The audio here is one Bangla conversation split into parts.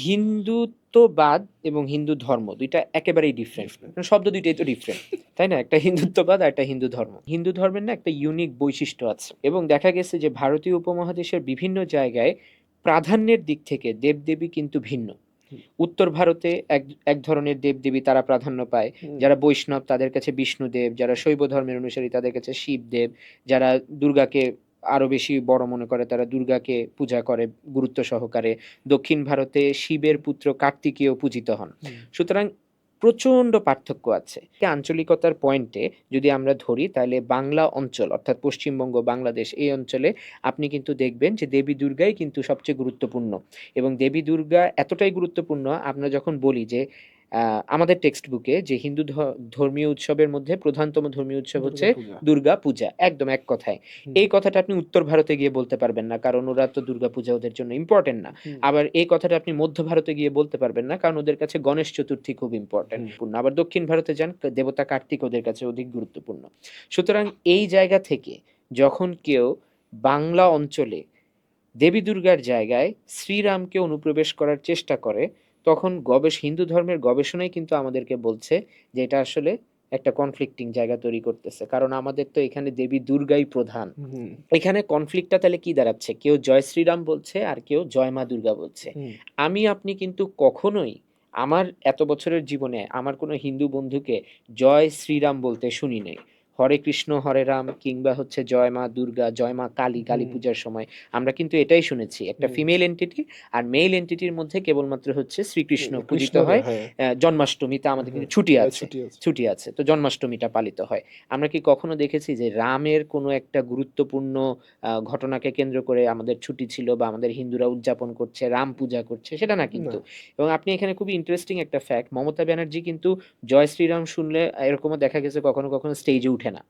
হিন্দুত্ববাদ এবং হিন্দু ধর্ম ২ টা একেবারেই ডিফারেন্ট। শব্দ ২ টাই তো ডিফারেন্ট। তাই না? একটা হিন্দুত্ববাদ আর একটা হিন্দু ধর্ম। হিন্দু ধর্মের না একটা ইউনিক বৈশিষ্ট্য আছে এবং দেখা গেছে যে ভারতীয় উপমহাদেশের বিভিন্ন জায়গায় প্রাধান্যের দিক থেকে দেবদেবী কিন্তু ভিন্ন। উত্তর ভারতে এক ধরনের দেবদেবী তারা প্রাধান্য পায়। যারা বৈষ্ণব তাদের কাছে বিষ্ণুদেব, যারা শৈব ধর্মের অনুসারী তাদের কাছে শিবদেব, যারা দুর্গাকে আরো বেশি বড় মনে করে তারা দুর্গাকে পূজা করে গুরুত্ব সহকারে। দক্ষিণ ভারতে শিবের পুত্র কার্তিকেয় পূজিত হন। সুতরাং প্রচন্ড পার্থক্য আছে। আঞ্চলিকতার পয়েন্টে যদি আমরা ধরি তাহলে বাংলা অঞ্চল অর্থাৎ পশ্চিমবঙ্গ, বাংলাদেশ এই অঞ্চলে আপনি কিন্তু দেখবেন যে দেবী দুর্গাই কিন্তু সবচেয়ে গুরুত্বপূর্ণ এবং দেবী দুর্গা এতটাই গুরুত্বপূর্ণ আমরা যখন বলি যে আমাদের টেক্সট বুকে যে হিন্দু ধর্মীয় উৎসবের মধ্যে প্রধানতম ধর্মীয় উৎসব হচ্ছে দুর্গা পূজা, একদম এক কথায়। এই কথাটা আপনি উত্তর ভারতে গিয়ে বলতে পারবেন না, কারণ ওরা তো দুর্গা পূজা ওদের জন্য ইম্পর্টেন্ট না। আবার এই কথাটা আপনি মধ্য ভারতে গিয়ে বলতে পারবেন না, কারণ ওদের কাছে গণেশ চতুর্থী খুব ইম্পর্টেন্ট। আবার দক্ষিণ ভারতে যান, দেবতা কার্তিক ওদের কাছে অধিক গুরুত্বপূর্ণ। সুতরাং এই জায়গা থেকে যখন কেউ বাংলা অঞ্চলে দেবী দুর্গার জায়গায় শ্রীরামকে অনুপ্রবেশ করার চেষ্টা করে, তখন হিন্দু ধর্মের গবেষণাই কিন্তু আমাদেরকে বলছে যে এটা আসলে একটা কনফ্লিক্টিং জায়গা তৈরি করতেছে, কারণ আমাদের তো এখানে দেবী দুর্গাই প্রধান। এখানে কনফ্লিক্টটা তাহলে কি দাঁড়াচ্ছে? কেউ জয় শ্রীরাম বলছে আর কেউ জয় মা দুর্গা বলছে। আপনি কিন্তু কখনোই আমার এত বছরের জীবনে আমার কোনো হিন্দু বন্ধুকে জয় শ্রীরাম বলতে শুনি নাই। হরে কৃষ্ণ হরে রাম কিংবা হচ্ছে জয় মা দুর্গা, জয় মা কালী, কালী পূজার সময় আমরা কিন্তু এটাই শুনেছি, একটা ফিমেল এন্টিটি আর মেল এন্টিটির মধ্যে কেবলমাত্র হচ্ছে শ্রীকৃষ্ণ পূজিত হয়। জন্মাষ্টমীতে আমাদের কিন্তু ছুটি আছে, তো জন্মাষ্টমীটা পালিত হয়। আমরা কি কখনো দেখেছি যে রামের কোনো একটা গুরুত্বপূর্ণ ঘটনাকে কেন্দ্র করে আমাদের ছুটি ছিল বা আমাদের হিন্দুরা উদযাপন করছে, রাম পূজা করছে? সেটা না কিন্তু। এবং আপনি এখানে খুবই ইন্টারেস্টিং একটা ফ্যাক্ট, মমতা ব্যানার্জি কিন্তু জয় শ্রীরাম শুনলে এরকমও দেখা গেছে কখনো কখনো স্টেজে উঠে না।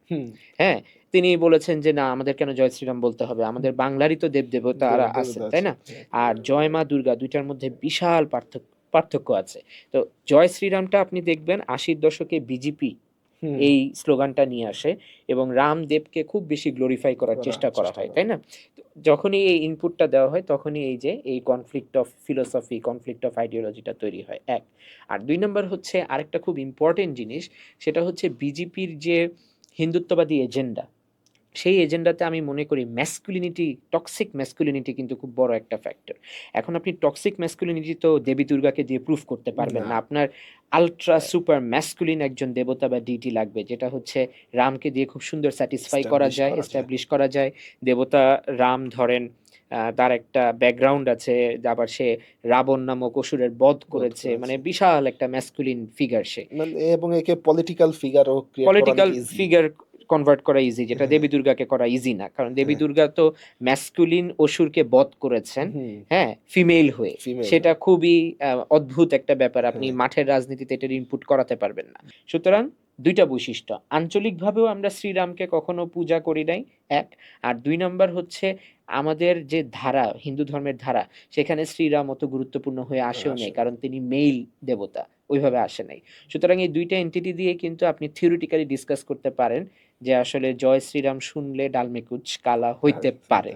হ্যাঁ, তিনি বলেছেন যে না, আমাদের কেন জয় শ্রীরাম বলতে হবে, আমাদের বাংলারই তো দেবদেবতা আছে, তাই না? আর জয় মা দুর্গা দুইটার মধ্যে বিশাল পার্থক্য আছে। তো জয় শ্রীরামটা আপনি দেখবেন ৮০-র দশকে বিজেপি এই স্লোগানটা নিয়ে আসে এবং রামদেবকে খুব বেশি গ্লোরিফাই করার চেষ্টা করা হয়, তাই না? যখনই এই ইনপুটটা দেওয়া হয় তখনই এই conflict of philosophy, conflict of আইডিওলজিটা তৈরি হয়, এক। আর ২ নম্বর হচ্ছে আরেকটা খুব ইম্পর্টেন্ট জিনিস, সেটা হচ্ছে বিজেপির যে হিন্দুত্ববাদী এজেন্ডা, সেই এজেন্ডাতে আমি মনে করি টক্সিক ম্যাসকুলিনিটি কিন্তু খুব বড় একটা ফ্যাক্টর। এখন আপনি টক্সিক ম্যাসকুলিনিটি তো দেবী দুর্গাকে দিয়ে প্রুফ করতে পারবেন না। আপনার আলট্রা সুপার ম্যাসকুলিন একজন দেবতা বা ডিটি লাগবে, যেটা হচ্ছে রামকে দিয়ে খুব সুন্দর স্যাটিসফাই করা যায়, এস্টাবলিশ করা যায়। দেবতা রাম ধরেন তার একটা ব্যাকগ্রাউন্ড আছে, আবার সে রাবণ নামক অসুরের বধ করেছে, মানে বিশাল একটা ম্যাসকুলিন ফিগার সে, এবং একে পলিটিক্যাল ফিগার কনভার্ট করা ইজি, যেটা দেবী দুর্গাকে করা ইজি না, কারণ দেবী দুর্গা তো ম্যাসকুলিন অসুরকে বধ করেছেন, হ্যাঁ, ফিমেল হয়ে। সেটা খুবই অদ্ভুত একটা ব্যাপার, আপনি মাঠের রাজনীতিতে এটার ইনপুট করাতে পারবেন না। সুতরাং ২টা বৈশিষ্ট্য, আঞ্চলিকভাবেও আমরা শ্রীরামকে কখনো পূজা করি নাই, এক। আর ২ নম্বর হচ্ছে আমাদের যে ধারা, হিন্দু ধর্মের ধারা, সেখানে শ্রীরাম অত গুরুত্বপূর্ণ হয়ে আসেও নেই, কারণ তিনি মেইল দেবতা, ওইভাবে আসে নাই। সুতরাং এই ২টা এন্টিটি দিয়ে কিন্তু আপনি থিওরিটিক্যালি ডিসকাস করতে পারেন যে আসলে জয় শ্রীরাম শুনলে ডালমে কুচ কালা হইতে পারে।